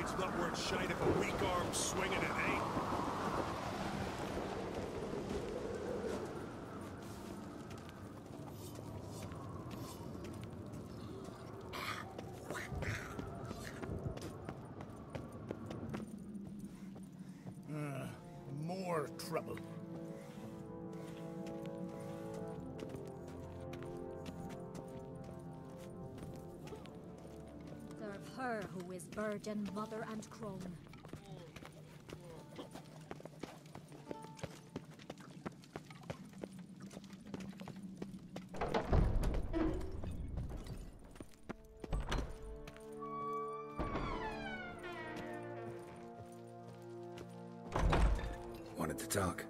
blade's not worth shite if a weak arm's swinging it, eh? More trouble. Serve her who is virgin, mother, and crone. Wanted to talk.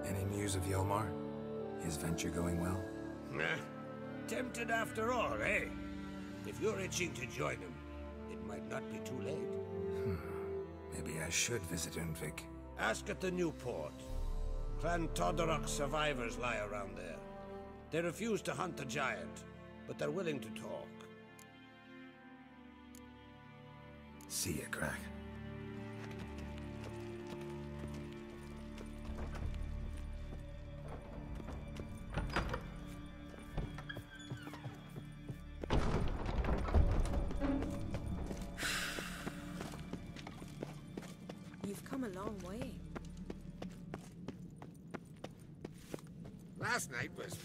Any news of Yelmar? His venture going well? Nah. Tempted after all, eh? If you're itching to join him, it might not be too late. Maybe I should visit Undvik. Ask at the new port. Clan Todorok survivors lie around there. They refuse to hunt the giant, but they're willing to talk. See ya, Crack. You've come a long way. Last night was...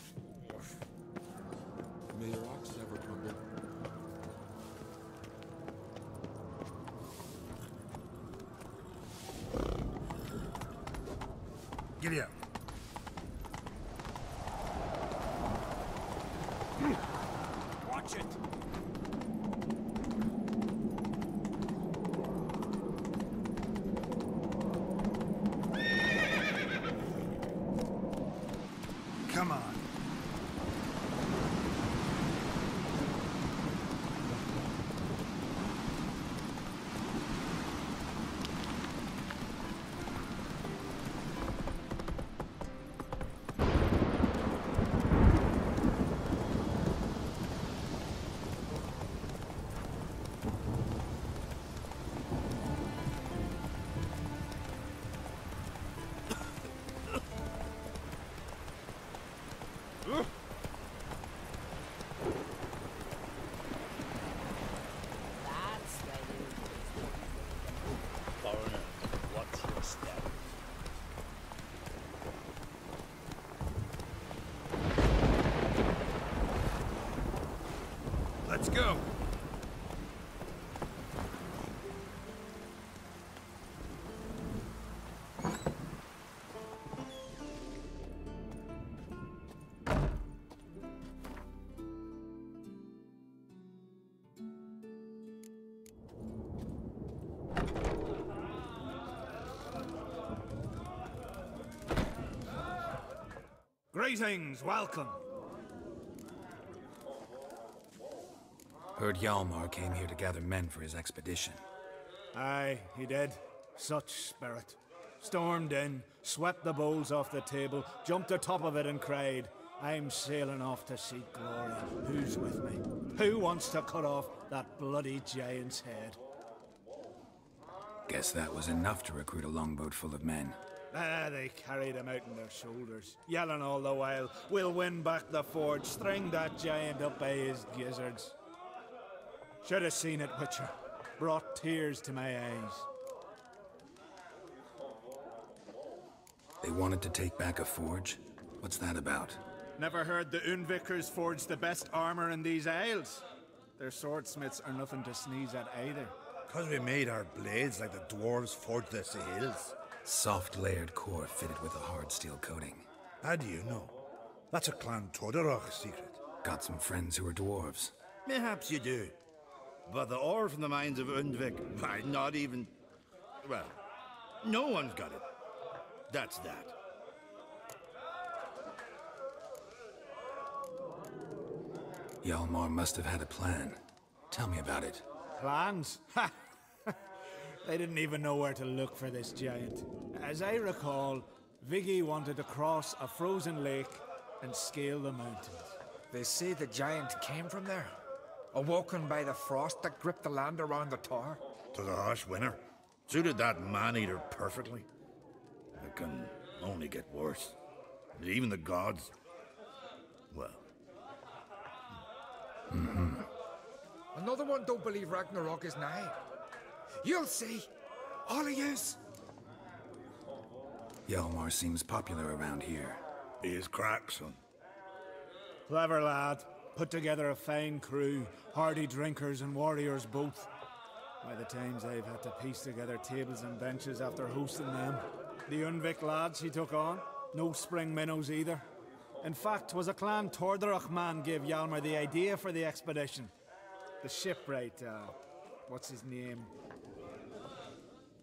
May your ox never crumble. Giddy up. Watch it! Come on. Foreigner, what's your step? Let's go. Greetings, welcome. Heard Hjalmar came here to gather men for his expedition. Aye, he did. Such spirit. Stormed in, swept the bowls off the table, jumped atop of it and cried, I'm sailing off to seek glory. Who's with me? Who wants to cut off that bloody giant's head? Guess that was enough to recruit a longboat full of men. They carried him out on their shoulders, yelling all the while, we'll win back the forge, string that giant up by his gizzards. Should have seen it, Witcher. Brought tears to my eyes. They wanted to take back a forge? What's that about? Never heard the Undvikers forge the best armor in these isles? Their swordsmiths are nothing to sneeze at either. 'Cause we made our blades like the dwarves forged their sails. Soft layered core fitted with a hard steel coating. How do you know? That's a Clan Todorok secret. Got some friends who are dwarves. Mayhaps you do. But the ore from the mines of Undvik, why, not even... Well, no one's got it. That's that. Hjalmar must have had a plan. Tell me about it. Plans? Ha! They didn't even know where to look for this giant. As I recall, Viggy wanted to cross a frozen lake and scale the mountains. They say the giant came from there, awoken by the frost that gripped the land around the tower. To the harsh winter. Suited that man-eater perfectly. It can only get worse. Even the gods... well... Another one don't believe Ragnarok is nigh. You'll see. All of yous. Hjalmar seems popular around here. He is crack, son. Clever lad. Put together a fine crew, hardy drinkers and warriors both. By the times I've had to piece together tables and benches after hosting them. The Undvik lads he took on, no spring minnows either. In fact, was a clan Tordarach man gave Hjalmar the idea for the expedition. The shipwright, what's his name?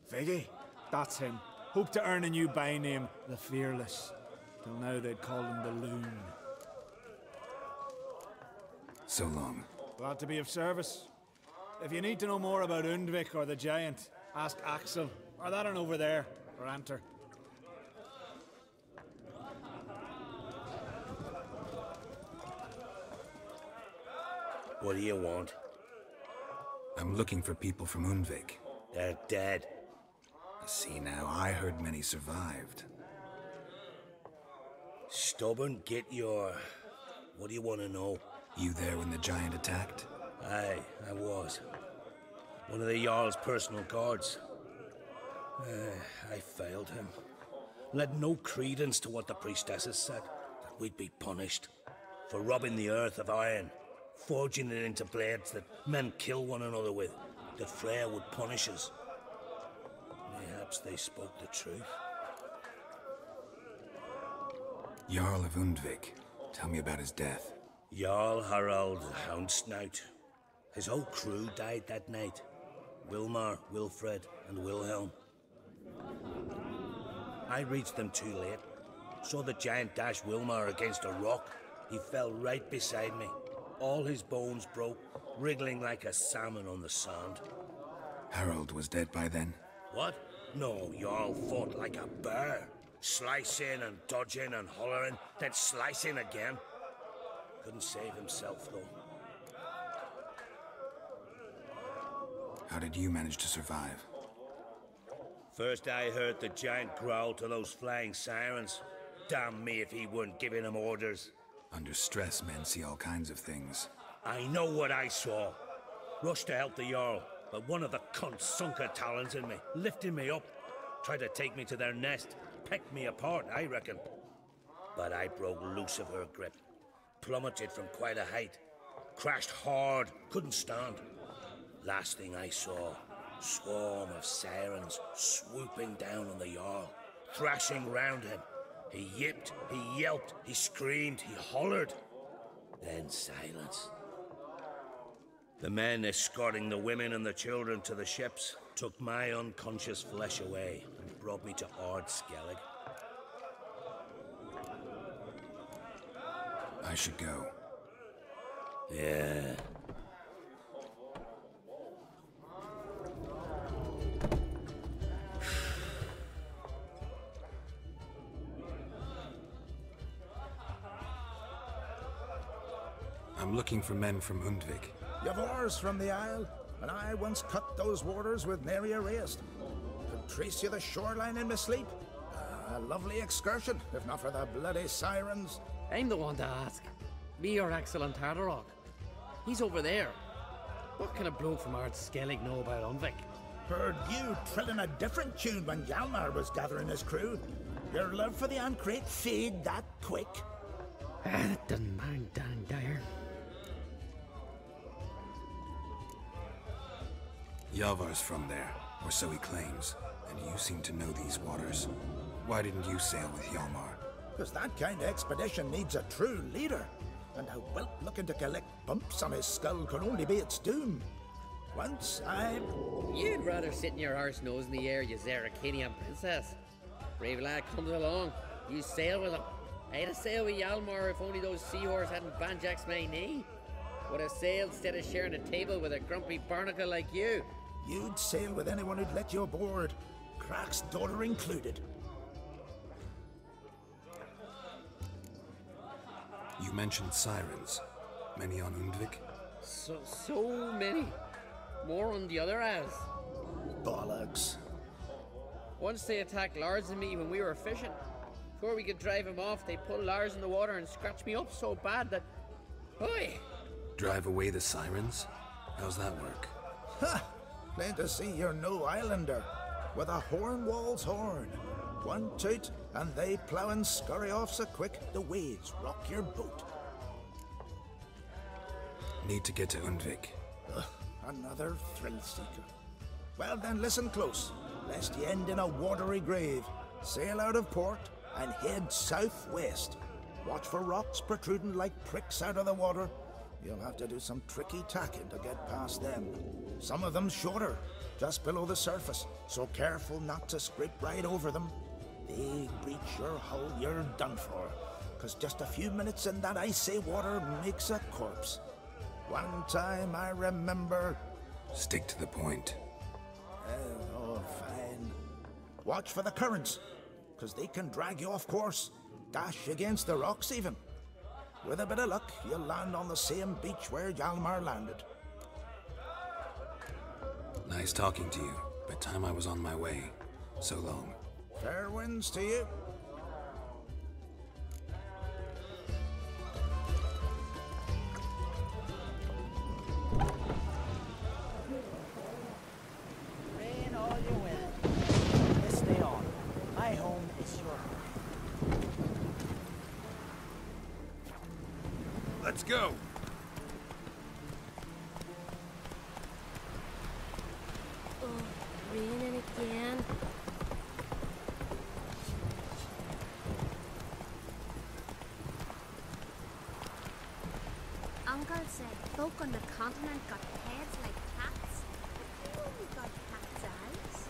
Viggy? That's him. Hoped to earn a new byname, the Fearless. Till now they'd call him the Loon. So long. Glad to be of service. If you need to know more about Undvik or the Giant, ask Axel, or that one over there, or Anter. What do you want? I'm looking for people from Undvik. They're dead. See now, I heard many survived. Stubborn, get your... What do you want to know? You there when the giant attacked? Aye, I was. One of the Jarl's personal guards. I failed him. Led no credence to what the priestesses said, that we'd be punished for robbing the earth of iron, forging it into blades that men kill one another with, that Freya would punish us. Perhaps they spoke the truth. Jarl of Undvik. Tell me about his death. Jarl Harald Houndsnout. His whole crew died that night. Wilmar, Wilfred, and Wilhelm. I reached them too late. Saw the giant dash Wilmar against a rock. He fell right beside me. All his bones broke, wriggling like a salmon on the sand. Harold was dead by then? What? No, Jarl fought like a bear. Slicing and dodging and hollering, then slicing again. Couldn't save himself, though. How did you manage to survive? First I heard the giant growl to those flying sirens. Damn me if he weren't giving them orders. Under stress, men see all kinds of things. I know what I saw. Rushed to help the Jarl, but one of the cunts sunk her talons in me, lifting me up. Tried to take me to their nest. Pecked me apart, I reckon. But I broke loose of her grip. Plummeted from quite a height. Crashed hard, couldn't stand. Last thing I saw, swarm of sirens swooping down on the Jarl, thrashing round him. He yipped, he yelped, he screamed, he hollered. Then silence. The men escorting the women and the children to the ships took my unconscious flesh away and brought me to Ard Skellig. I should go. Yeah. I'm looking for men from Undvik. You've oars from the Isle, and I once cut those waters with nary a race. Could trace you the shoreline in my sleep. A lovely excursion, if not for the bloody sirens. I'm the one to ask. Me or Axel and Tardarok. He's over there. What can a bloke from Ard Skellig know about Undvik? Heard you trilling a different tune when Hjalmar was gathering his crew. Your love for the Ancrate fade that quick. That doesn't mind Dan Dyer. Yavar's from there, or so he claims, and you seem to know these waters. Why didn't you sail with Hjalmar? Because that kind of expedition needs a true leader. And a whelp looking to collect bumps on his skull could only be its doom. Once You'd rather sit in your arse nose in the air, you Zeracanian princess. Brave lad comes along, you sail with him. I'd have sailed with Hjalmar if only those seahorse hadn't banjaxed my knee. Would have sailed instead of sharing a table with a grumpy barnacle like you. You'd sail with anyone who'd let you aboard, Crack's daughter included. You mentioned sirens. Many on Undvik? So many. More on the other as. Bollocks. Once they attacked Lars and me when we were fishing. Before we could drive him off, they pulled Lars in the water and scratched me up so bad that... Oi! Drive away the sirens? How's that work? Ha! Plain to see you're no islander. With a horn wall's horn. One toot, and they plough and scurry off so quick the waves rock your boat. Need to get to Undvik. Another thrill seeker. Well then, listen close, lest ye end in a watery grave. Sail out of port and head southwest. Watch for rocks protruding like pricks out of the water. You'll have to do some tricky tacking to get past them. Some of them shorter, just below the surface, so careful not to scrape right over them. They breach your hull, you're done for. 'Cause just a few minutes in that icy water makes a corpse. One time I remember... Stick to the point. Oh, fine. Watch for the currents, 'cause they can drag you off course. Dash against the rocks even. With a bit of luck, you'll land on the same beach where Hjalmar landed. Nice talking to you, but time I was on my way. So long. Fair winds to you. Rain all you will. Let's stay on. My home is your home. Let's go. Oh, raining again. Uncle said folk on the continent got heads like cats. You only got cat's eyes.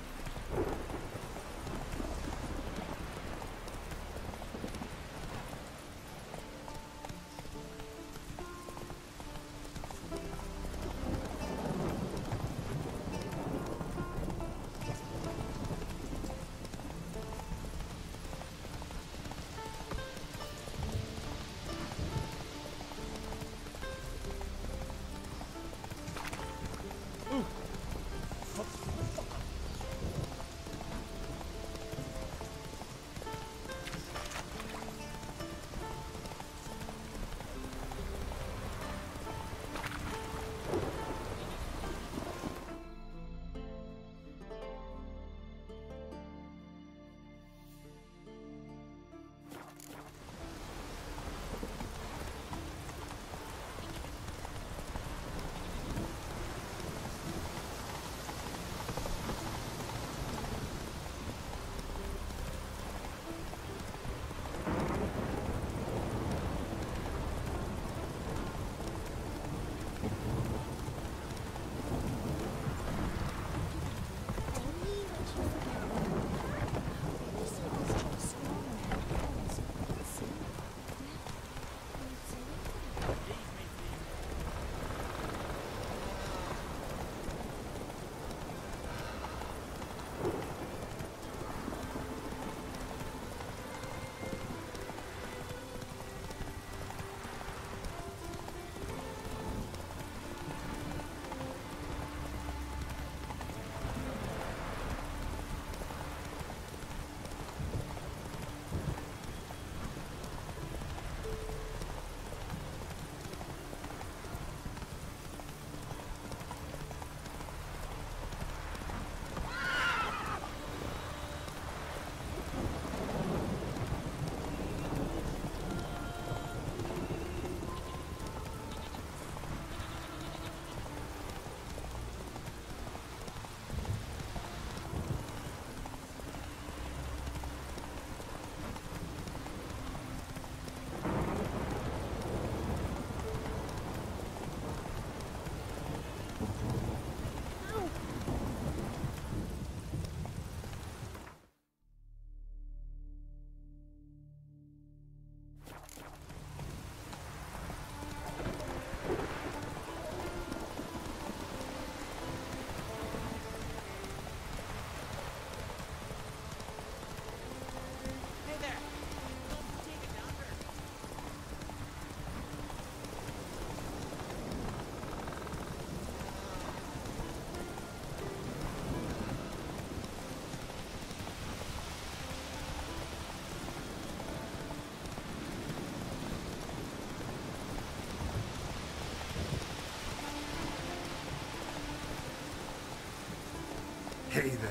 Hey there.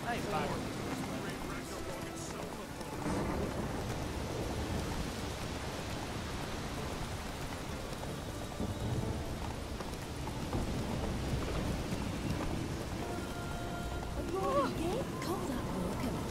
Hey, bud. Call that broken.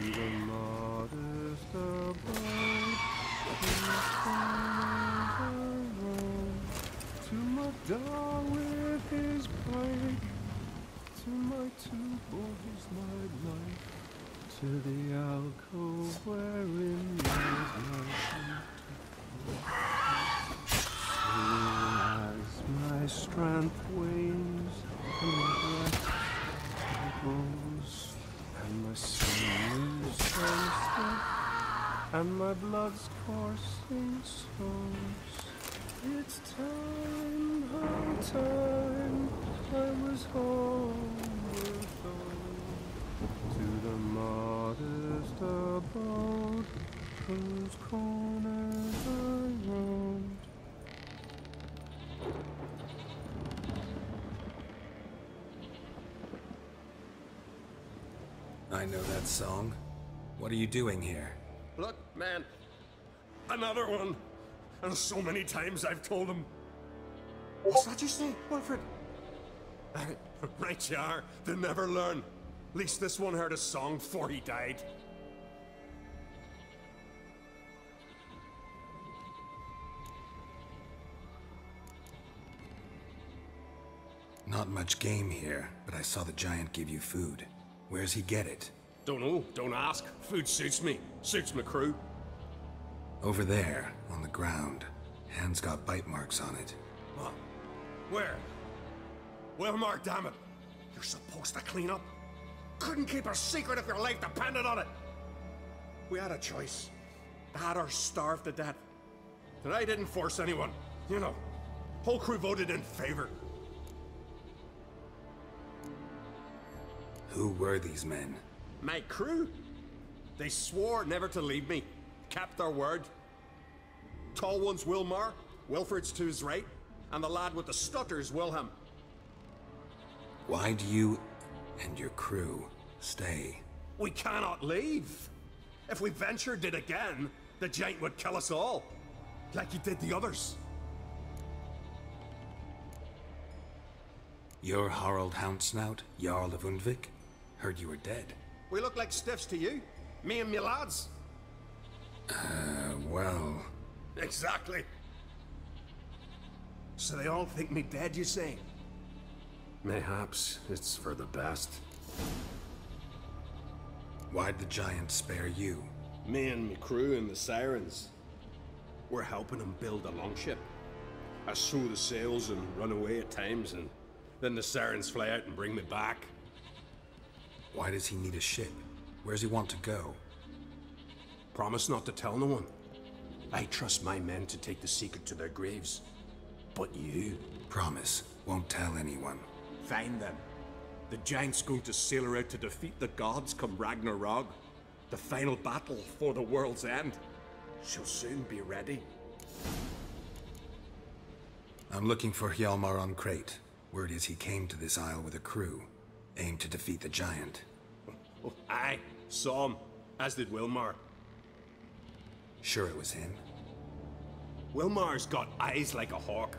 the modest abode, to my dog with his pike, to my two boys my life, to the alcove wherein lies my as my strength wanes and my breath goes, and my sinews stand stiff, and my blood's coursing slows. It's time, how time I was homeward bound, to the modest abode whose corners I roamed. I know that song. What are you doing here? Look, man. Another one. And so many times I've told him. What's that you say, Wilfred? Right you are. They never learn. At least this one heard a song before he died. Not much game here, but I saw the giant give you food. Where's he get it? Don't know. Don't ask. Food suits me. Suits my crew. Over there, on the ground. Hand's got bite marks on it. What? Where? Wilmar, damn it. You're supposed to clean up. Couldn't keep a secret if your life depended on it. We had a choice. Had or starved to death. And I didn't force anyone. You know, whole crew voted in favor. Who were these men? My crew. They swore never to leave me. Kept their word. Tall one's Wilmar, Wilfred's to his right, and the lad with the stutter's Wilhelm. Why do you and your crew stay? We cannot leave. If we ventured it again, the giant would kill us all, like he did the others. You're Harald Houndsnout, Jarl of Undvik? Heard you were dead. We look like stiffs to you. Me and me lads. Well... Exactly. So they all think me dead, you say? Mayhaps it's for the best. Why'd the giant spare you? Me and me crew and the Sirens. We're helping him build a longship. I sew the sails and run away at times, and then the Sirens fly out and bring me back. Why does he need a ship? Where's he want to go? Promise not to tell no one. I trust my men to take the secret to their graves. But you? Promise. Won't tell anyone. Fine then. The giant's going to sail her out to defeat the gods come Ragnarok. The final battle for the world's end. She'll soon be ready. I'm looking for Hjalmar on Crate. Word is he came to this isle with a crew. Aimed to defeat the giant. Oh, aye. Saw him. As did Wilmar. Sure it was him? Wilmar's got eyes like a hawk.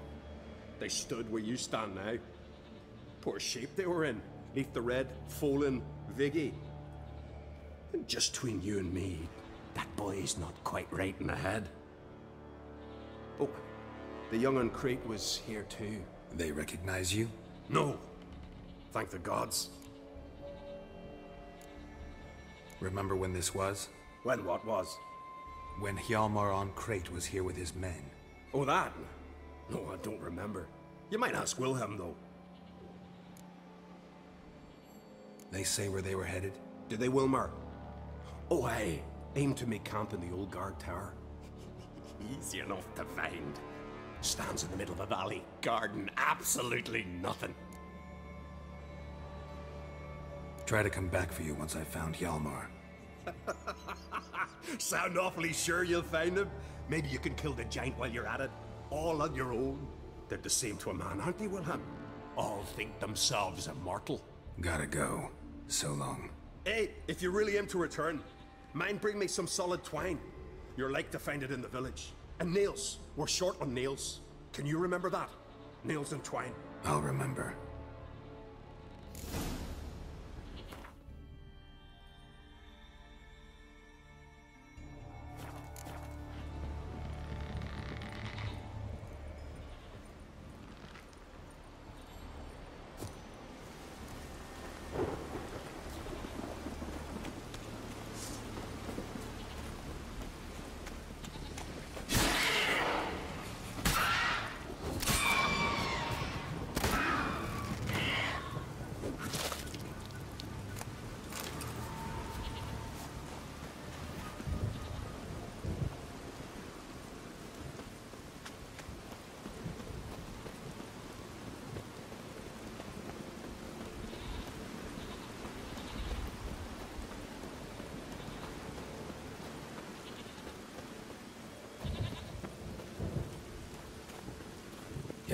They stood where you stand now. Poor shape they were in. Neath the red, Folin, Viggy. And just between you and me, that boy's not quite right in the head. Oh, the young on Crate was here too. They recognize you? No. Thank the gods. Remember when this was? When what was? When Hjalmar on Crate was here with his men. Oh, that? No, I don't remember. You might ask Wilhelm, though. They say where they were headed? Did they, Wilmar? Oh, aye. Aim to make camp in the old guard tower. Easy enough to find. Stands in the middle of a valley, guarding absolutely nothing. Try to come back for you once I've found Hjalmar. Sound awfully sure you'll find him? Maybe you can kill the giant while you're at it. All on your own. They're the same to a man, aren't they, Wilhelm? All think themselves immortal. Gotta go. So long. Hey, if you really aim to return, mind bring me some solid twine. You're like to find it in the village. And nails. We're short on nails. Can you remember that? Nails and twine. I'll remember.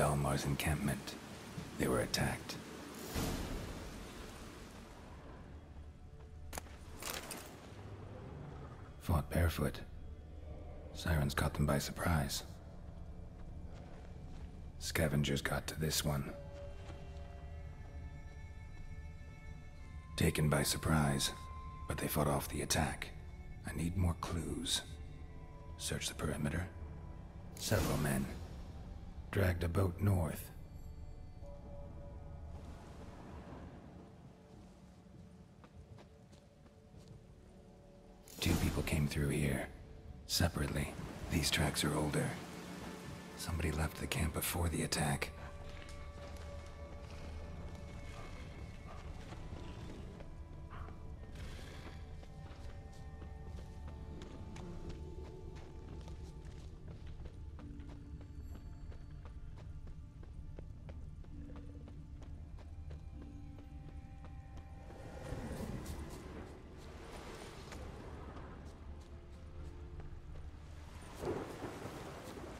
Hjalmar's encampment. They were attacked. Fought barefoot. Sirens caught them by surprise. Scavengers got to this one. Taken by surprise, but they fought off the attack. I need more clues. Search the perimeter. Several men. Dragged a boat north. Two people came through here. Separately. These tracks are older. Somebody left the camp before the attack.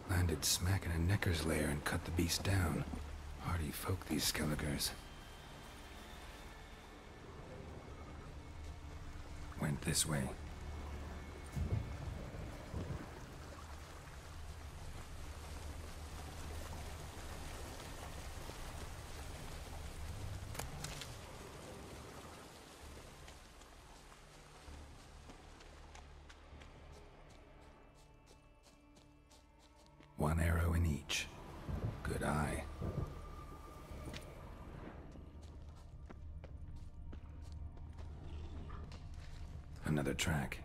Landed smack in a necker's lair and cut the beast down. Hardy folk, these Skelligers. Went this way. One arrow in each. Good eye. Another track.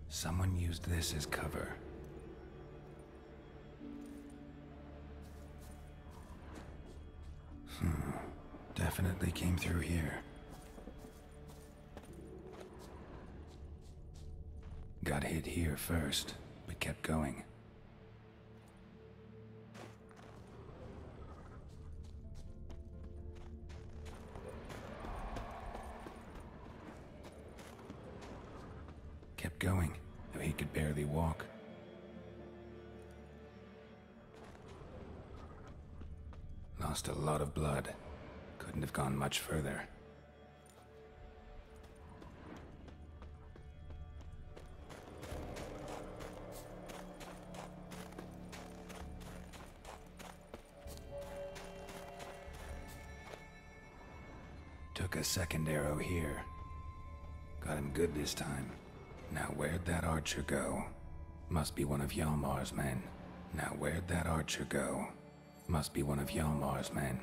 Someone used this as cover. Definitely came through here. Got hit here first, but kept going. Kept going, though he could barely walk. Lost a lot of blood. Couldn't have gone much further. Took a second arrow here. Got him good this time. Now where'd that archer go? Must be one of Hjalmar's men. Now where'd that archer go? Must be one of Hjalmar's men.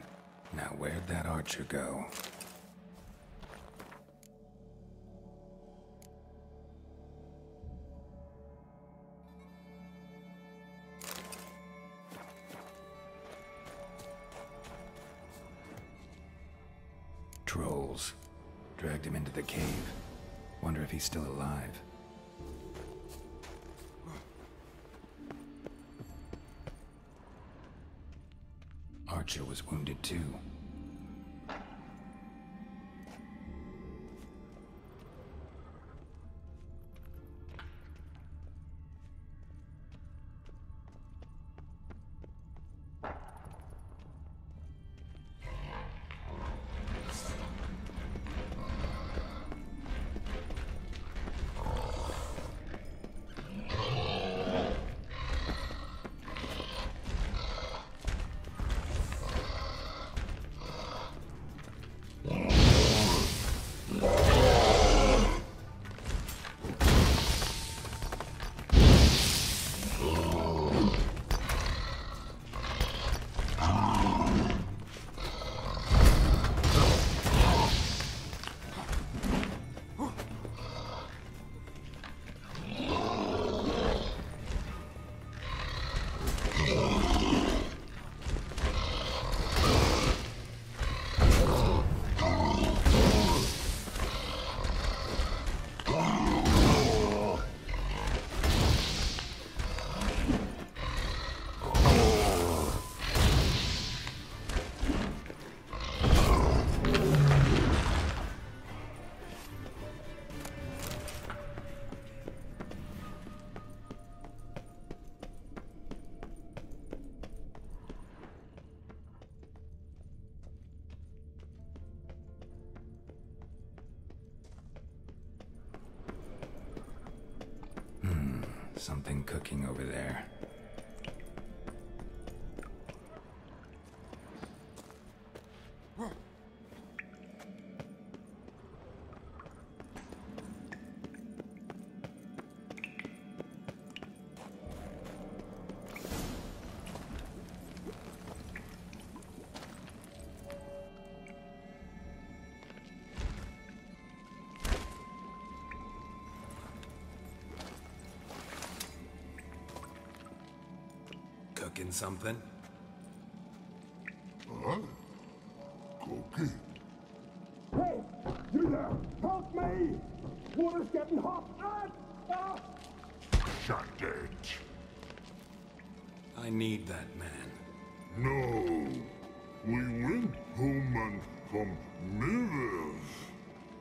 Now where'd that archer go? Trolls. Dragged him into the cave. Wonder if he's still alive. Archer was wounded too. Something cooking over there. Cooking something? Huh? Cookie? Hey! You there! Help me! Water's getting hot! Shut it. I need that man. No. We went home and from mirrors.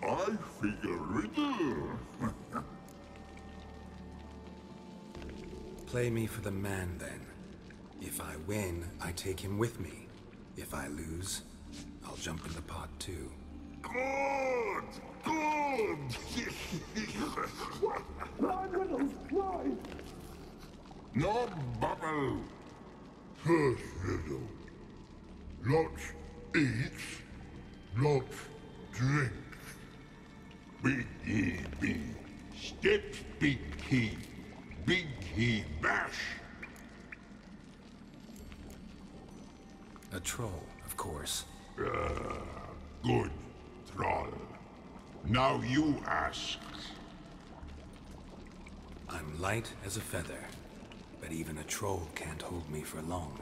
I figure riddle. Play me for the man, then. If I win, I take him with me. If I lose, I'll jump in the pot too. Good! Good! Nine riddles! Nine! No bubble! First riddle. Lots eats, lots drinks. Big E B. Steps big key. Big key bash. A troll, of course. Good, troll. Now you ask. I'm light as a feather, but even a troll can't hold me for long.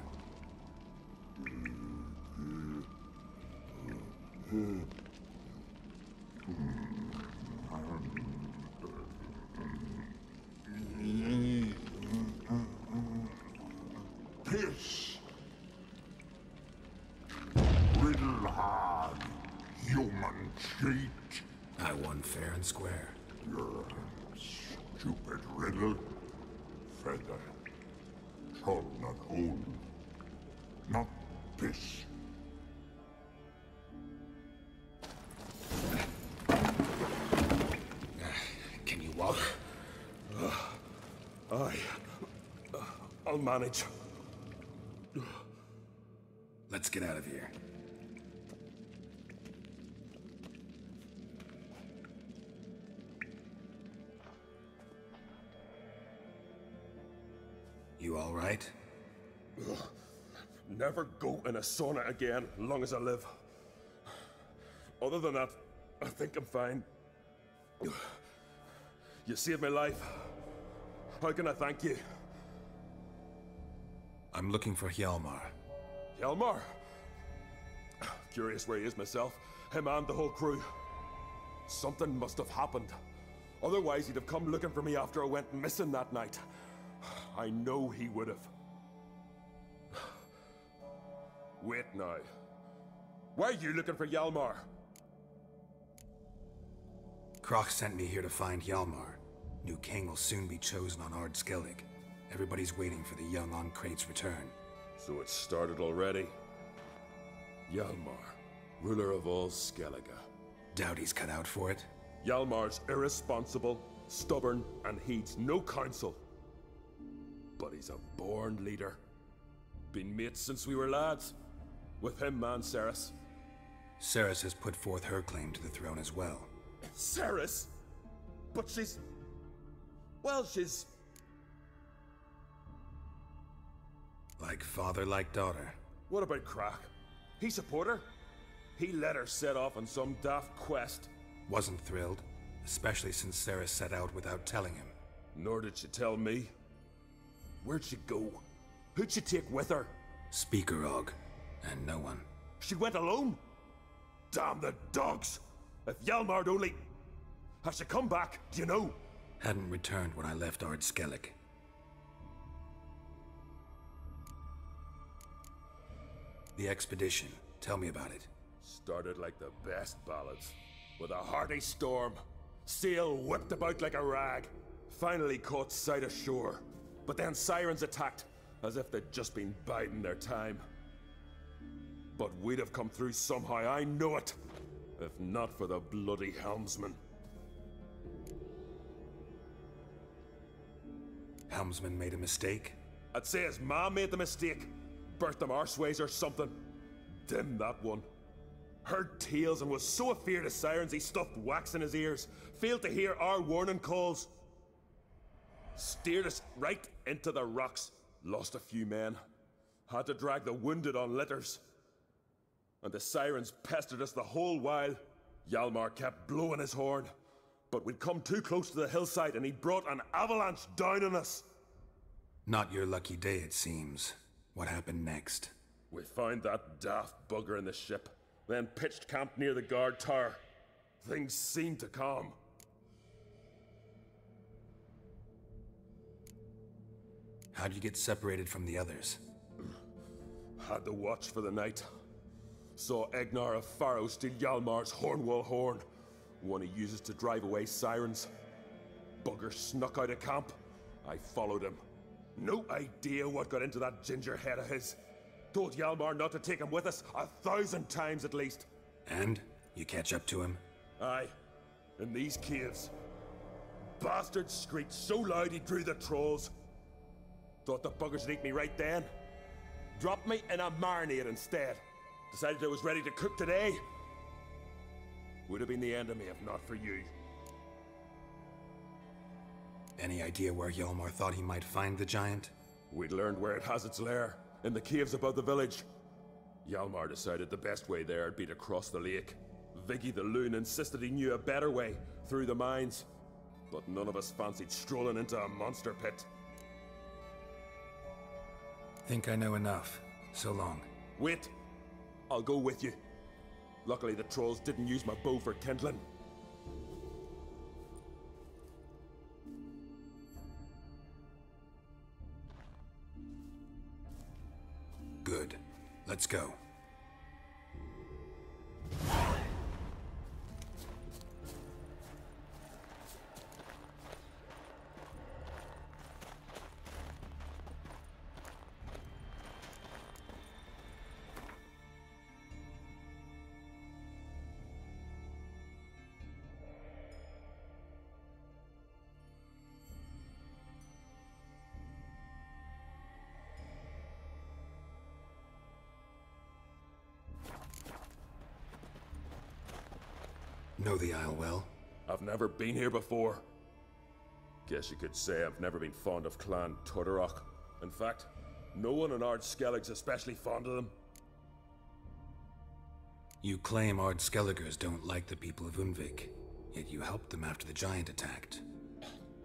Piss. Riddle hard, human cheat. I won fair and square. You're a stupid riddle. Feather. Troll not hold. Not piss. Can you walk? I'll manage. Let's get out of here. You all right? Never go in a sauna again, long as I live. Other than that, I think I'm fine. You saved my life. How can I thank you? I'm looking for Hjalmar. Hjalmar? Curious where he is myself. Him and the whole crew. Something must have happened. Otherwise, he'd have come looking for me after I went missing that night. I know he would have. Wait now. Why are you looking for Hjalmar? Croc sent me here to find Hjalmar. New king will soon be chosen on Ardskillig. Everybody's waiting for the young Ancrate's return. So it started already. Hjalmar, ruler of all Skellige. Doubt he's cut out for it. Hjalmar's irresponsible, stubborn, and heeds no counsel. But he's a born leader. Been mates since we were lads. With him and Ceres. Ceres has put forth her claim to the throne as well. Ceres? But she's... well, she's... like father, like daughter. What about Crack? He support her? He let her set off on some daft quest. Wasn't thrilled, especially since Ceres set out without telling him. Nor did she tell me. Where'd she go? Who'd she take with her? Speakerog, and no one. She went alone? Damn the dogs! If Hjalmar'd only... has she come back, do you know? Hadn't returned when I left Ardskillig. The expedition. Tell me about it. Started like the best ballads. With a hearty storm. Sail whipped about like a rag. Finally caught sight of shore. But then sirens attacked, as if they'd just been biding their time. But we'd have come through somehow, I know it. If not for the bloody helmsman. helmsman made a mistake? I'd say his ma made the mistake. Birthed him arseways or something. Dim, that one. Heard tales and was so afeard of sirens he stuffed wax in his ears. Failed to hear our warning calls. Steered us right into the rocks. Lost a few men. Had to drag the wounded on litters. And the sirens pestered us the whole while. Hjalmar kept blowing his horn. But we'd come too close to the hillside and he brought an avalanche down on us. Not your lucky day, it seems. What happened next? We found that daft bugger in the ship, then pitched camp near the guard tower. Things seemed to calm. How'd you get separated from the others? Had to watch for the night. Saw Egnar of Faro steal Hjalmar's Hornwall horn, one he uses to drive away sirens. Bugger snuck out of camp. I followed him. No idea what got into that ginger head of his. Told Hjalmar not to take him with us 1,000 times at least. And? You catch up to him? Aye. In these caves. Bastard screeched so loud he drew the trolls. Thought the buggers would eat me right then. Dropped me in a marinade instead. Decided I was ready to cook today. Would have been the end of me if not for you. Any idea where Hjalmar thought he might find the giant? We'd learned where it has its lair, in the caves above the village. Hjalmar decided the best way there would be to cross the lake. Viggy the loon insisted he knew a better way, through the mines. But none of us fancied strolling into a monster pit. Think I know enough. So long. Wait. I'll go with you. Luckily the trolls didn't use my bow for kindling. Good. Let's go. Know the Isle well? I've never been here before. Guess you could say I've never been fond of Clan Tudorok. In fact, no one in Ard Skellig's especially fond of them. You claim Ard Skelligers don't like the people of Undvik, yet you helped them after the giant attacked.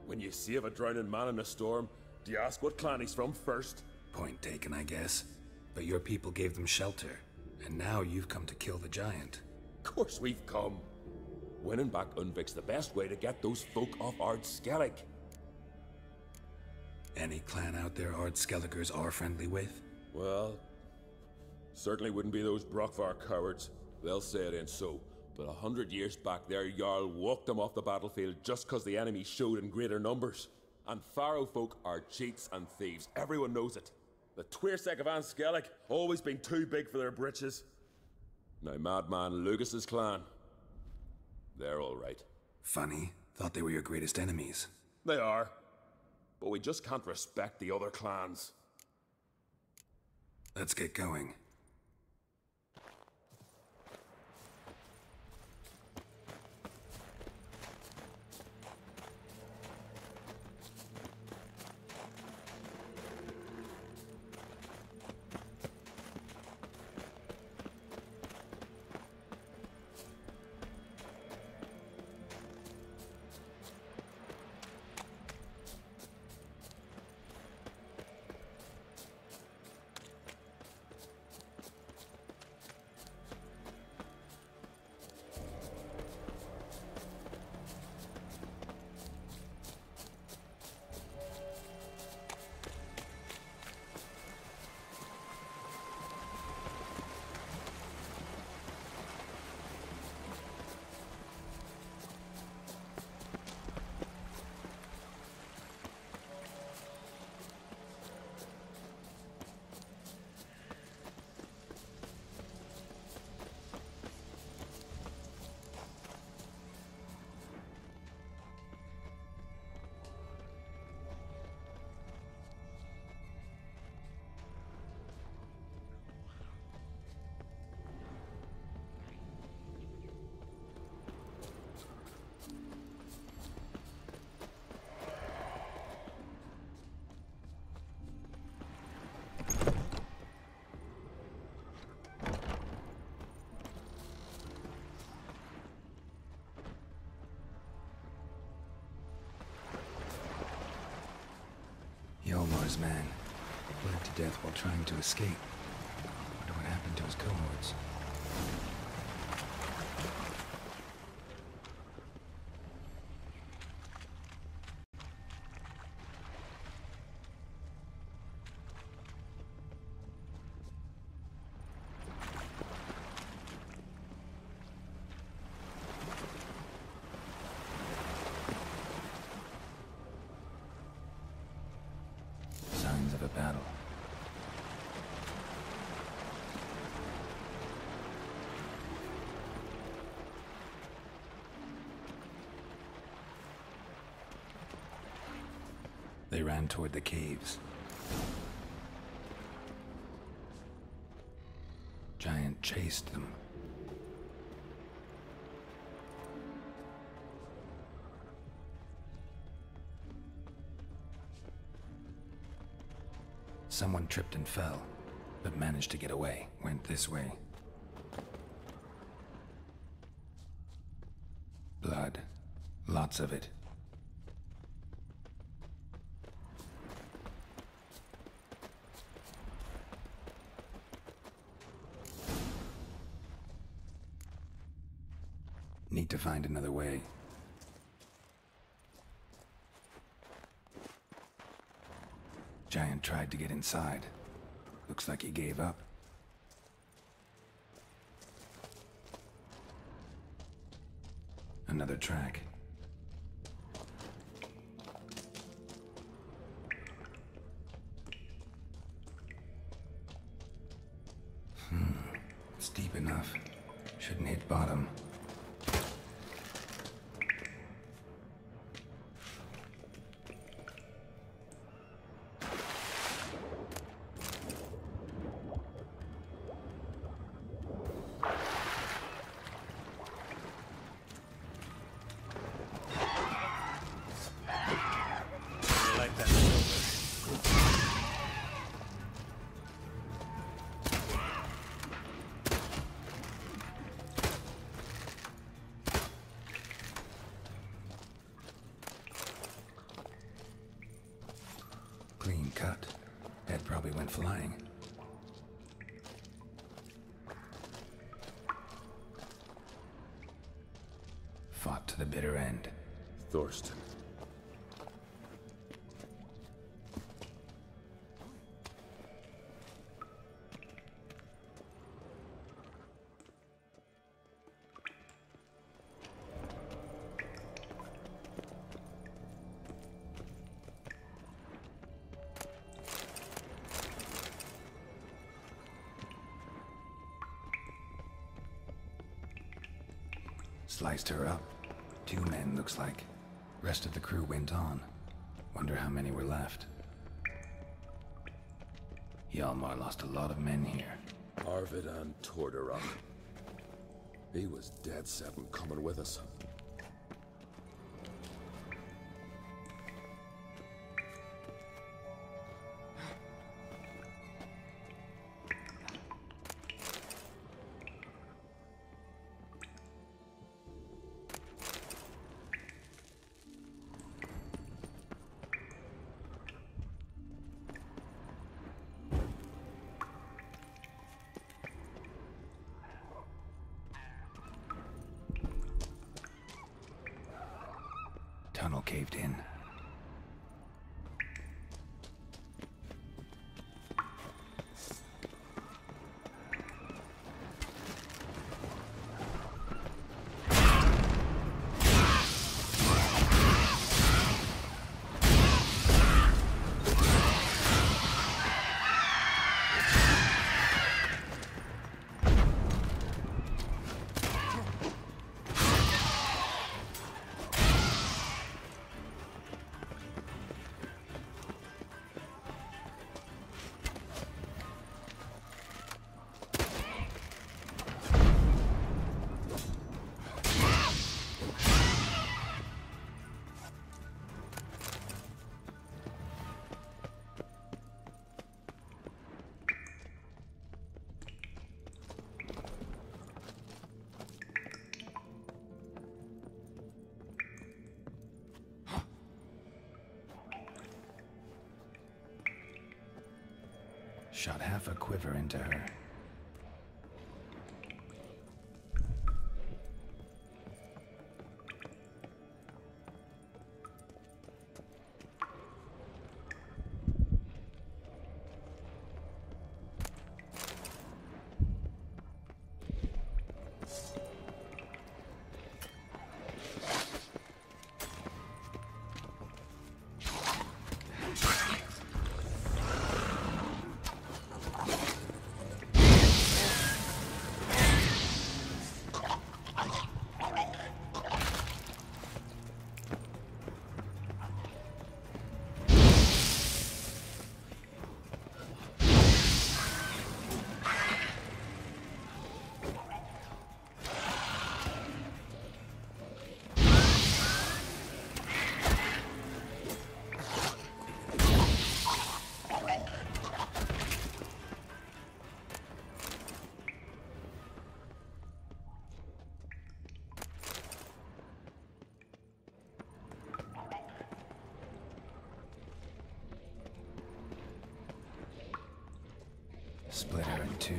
When you save a drowning man in a storm, do you ask what clan he's from first? Point taken, I guess. But your people gave them shelter, and now you've come to kill the giant. Of course we've come. Winning back Undvik's the best way to get those folk off Ard Skellig. Any clan out there Ard Skelligers are friendly with? Well, certainly wouldn't be those Brockvar cowards. They'll say it ain't so. But 100 years back their Jarl walked them off the battlefield just cause the enemy showed in greater numbers. And Faro folk are cheats and thieves. Everyone knows it. The Twirsek of An Skellig always been too big for their britches. Now Madman Lucas's clan, they're all right. Funny. Thought they were your greatest enemies. They are. But we just can't respect the other clans. Let's get going. Yalmar's man. Bled to death while trying to escape. Wonder what happened to his cohorts. Signs of a battle. They ran toward the caves. Giant chased them. Someone tripped and fell, but managed to get away. Went this way. Blood. Lots of it. Need to find another way. Giant tried to get inside. Looks like he gave up. Another track. It's deep enough. Shouldn't hit bottom. Clean cut. Head probably went flying. Fought to the bitter end. Thorsten. Sliced her up. 2 men, looks like. Rest of the crew went on. Wonder how many were left. Hjalmar lost a lot of men here. Arvid and Torderach. He was dead set on coming with us. Tunnel caved in. Shot half a quiver into her. Split her in two.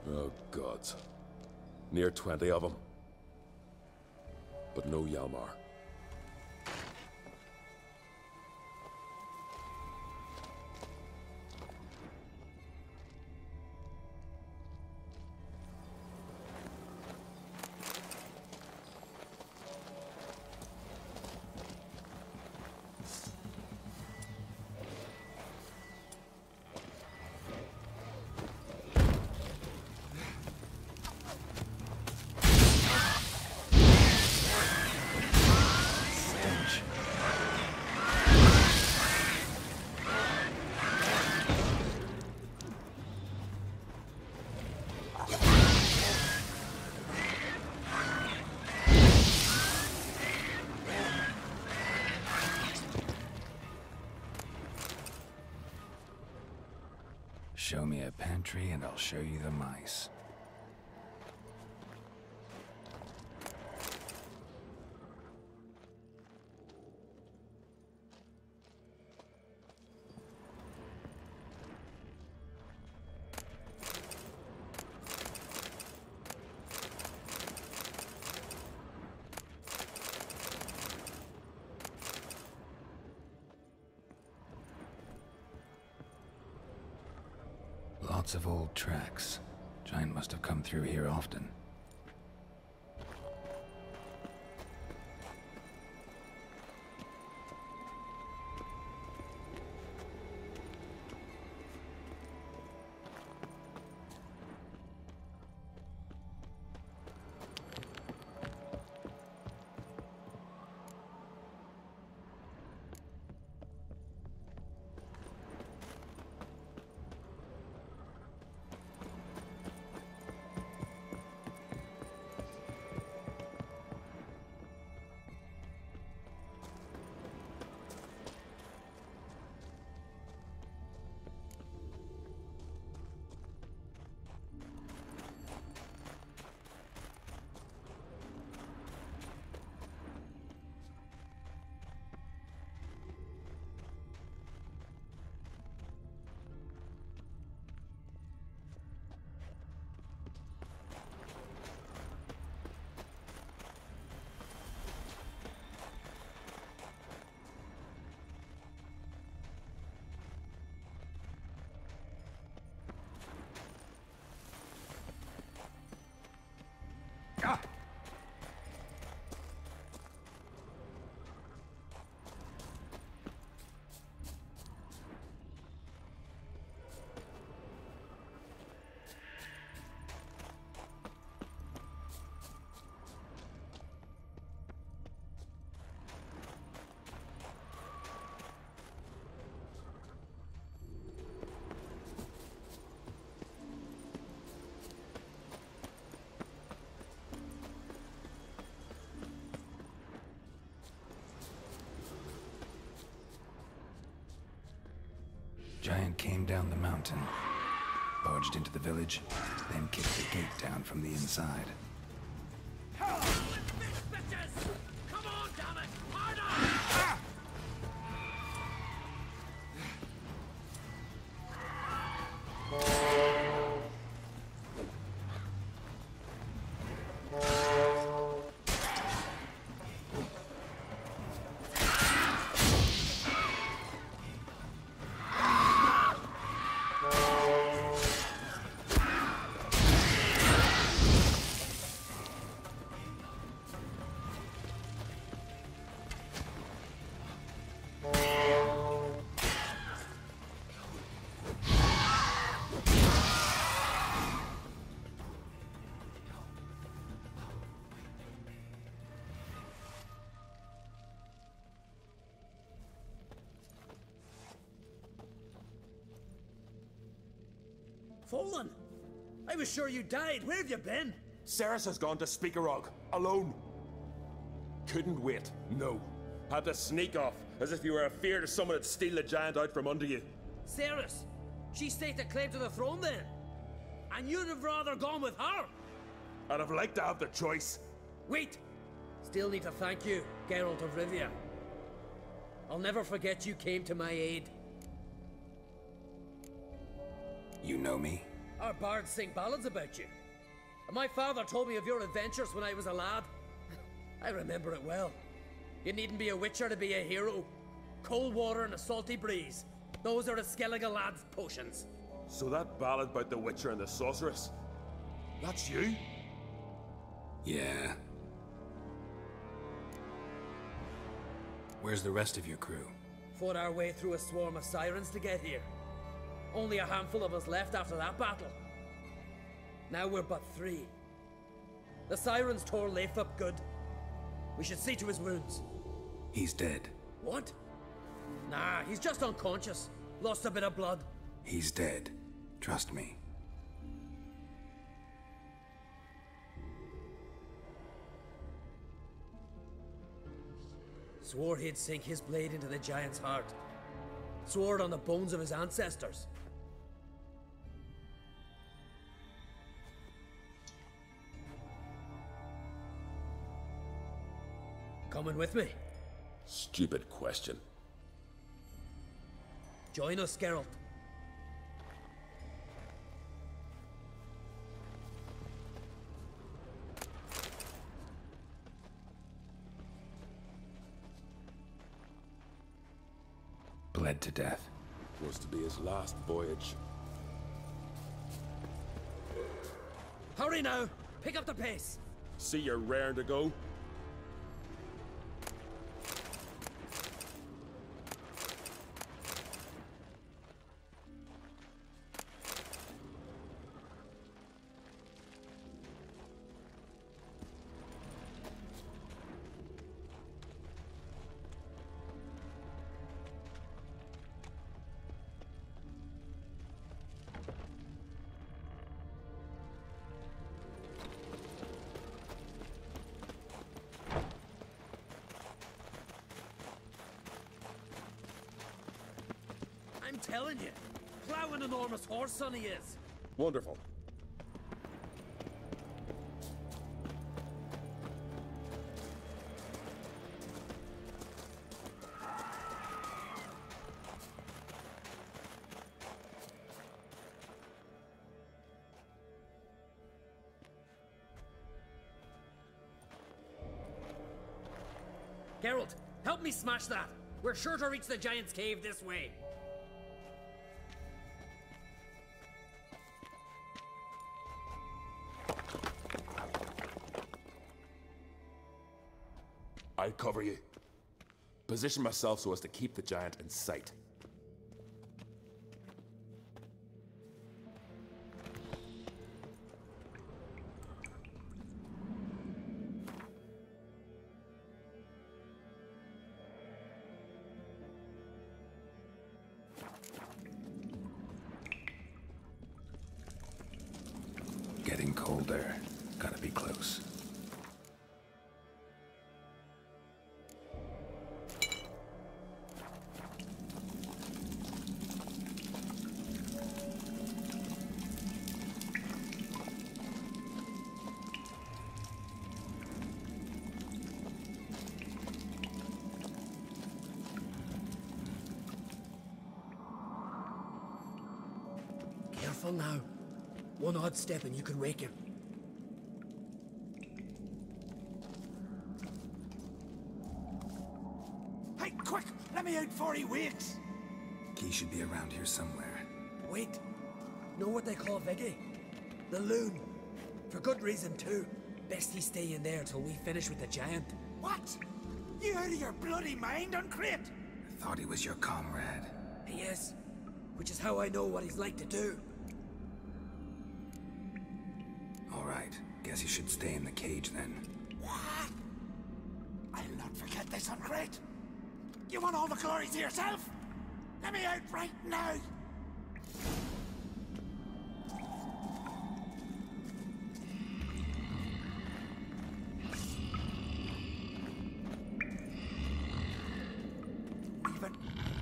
Oh, gods. Near 20 of them. But no Yalmar. Show me a pantry and I'll show you the mice. Lots of old tracks. Giant must have come through here often. Giant came down the mountain, barged into the village, then kicked the gate down from the inside. Fallen! I was sure you died. Where have you been? Ceres has gone to Speakerog, alone. Couldn't wait, no. Had to sneak off, as if you were afeard of someone would steal the giant out from under you. Ceres! She staked a claim to the throne then. And you'd have rather gone with her. I'd have liked to have the choice. Wait! Still need to thank you, Geralt of Rivia. I'll never forget you came to my aid. You know me? Our bards sing ballads about you. And my father told me of your adventures when I was a lad. I remember it well. You needn't be a witcher to be a hero. Cold water and a salty breeze. Those are a Skellige lad's potions. So that ballad about the witcher and the sorceress, that's you? Yeah. Where's the rest of your crew? Fought our way through a swarm of sirens to get here. Only a handful of us left after that battle. Now we're but 3. The sirens tore Leif up good. We should see to his wounds. He's dead. What? Nah, he's just unconscious. Lost a bit of blood. He's dead. Trust me. Swore he'd sink his blade into the giant's heart. Swore it on the bones of his ancestors. Coming with me? Stupid question. Join us, Geralt. Bled to death. Was to be his last voyage. Hurry now! Pick up the pace! See you're raring to go? I'm telling you, plow an enormous horse, son he is. Wonderful. Geralt, help me smash that. We're sure to reach the giant's cave this way. I'll cover you. Position myself so as to keep the giant in sight. Getting colder. Gotta be close. careful now. One odd step and you can wake him. Hey, quick! Let me out before he wakes! Key should be around here somewhere. Wait. Know what they call Viggy? The loon. For good reason, too. Best he stay in there till we finish with the giant. What? You out of your bloody mind, Uncrate? I thought he was your comrade. He is. Which is how I know what he's like to do. All right. Guess he should stay in the cage then. What? I'll not forget this, Uncrate. You want all the glory to yourself? Let me out right now! Even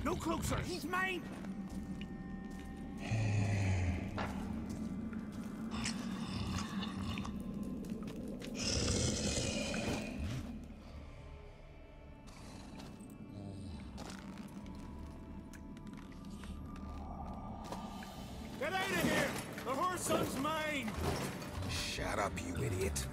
no closer, he's mine! Get out of here! The horse son's mine! Shut up, you idiot.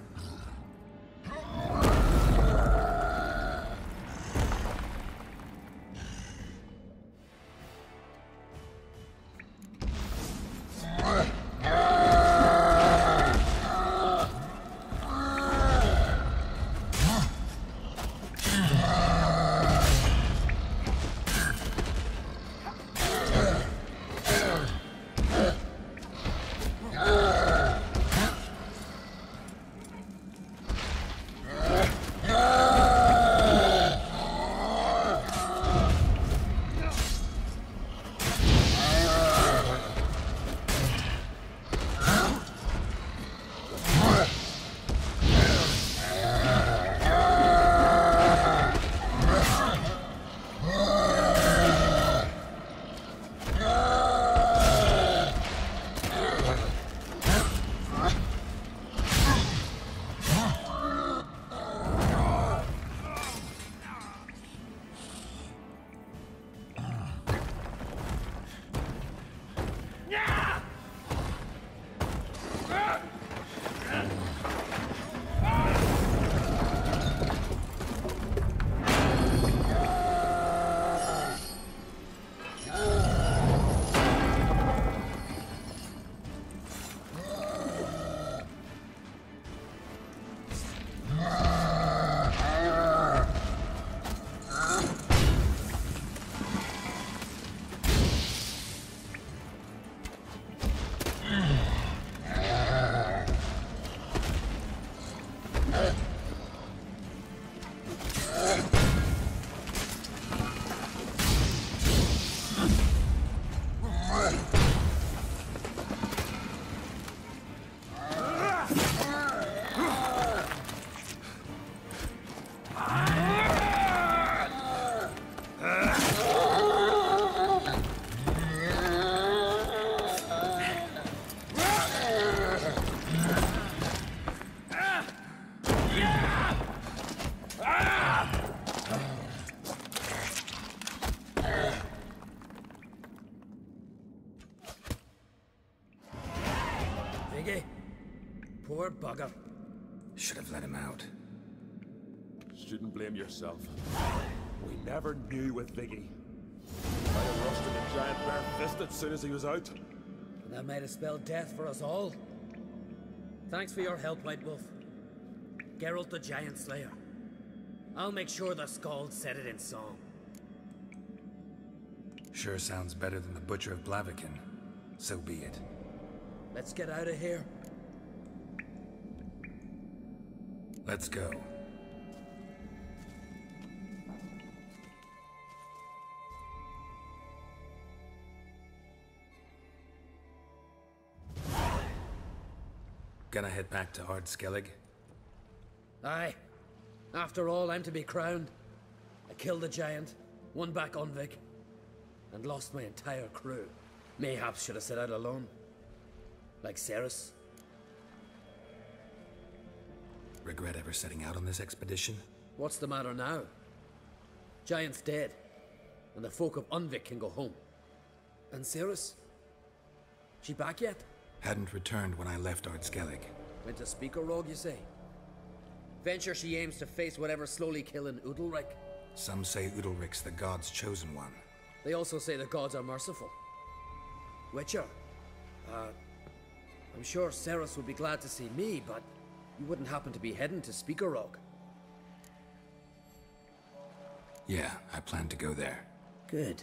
Poor bugger. Should have let him out. Shouldn't blame yourself. We never knew with Viggy. I'd have rushed him a giant bare fist as soon as he was out. And that might have spelled death for us all. Thanks for your help, White Wolf. Geralt the Giant Slayer. I'll make sure the Scald said it in song. Sure sounds better than the Butcher of Blaviken. So be it. Let's get out of here. Let's go. Gonna head back to Ard Skellig? Aye. After all, I'm to be crowned. I killed the giant, won back Undvik, and lost my entire crew. Mayhaps should have set out alone. Like Ceres. Regret ever setting out on this expedition? What's the matter now? Giant's dead, and the folk of Undvik can go home. And Ceres? She back yet? Hadn't returned when I left Ardskelig. Went to Speakerog, you say? Venture she aims to face whatever's slowly killing Udalric. Some say Udalric's the god's chosen one. They also say the gods are merciful. Witcher, I'm sure Ceres would be glad to see me, but you wouldn't happen to be heading to Speakerog. Yeah, I plan to go there. Good.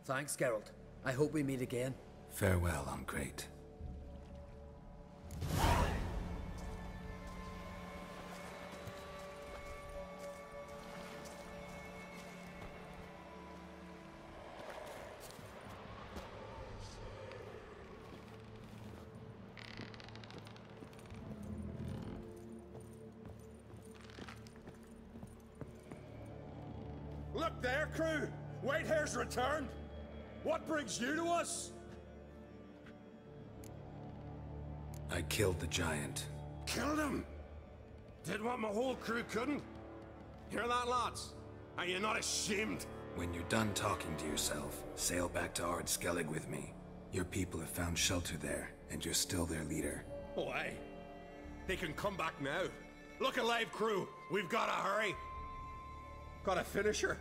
Thanks, Geralt. I hope we meet again. Farewell, Uncrate. Look there, crew! Whitehair's returned! What brings you to us? I killed the giant. Killed him? Did what my whole crew couldn't? Hear that, lads? Are you not ashamed? When you're done talking to yourself, sail back to Ardskelig with me. Your people have found shelter there, and you're still their leader. Oh, aye. They can come back now. Look alive, crew. We've got to hurry. Got to finish her.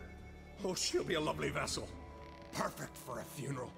Oh, she'll be a lovely vessel. Perfect for a funeral.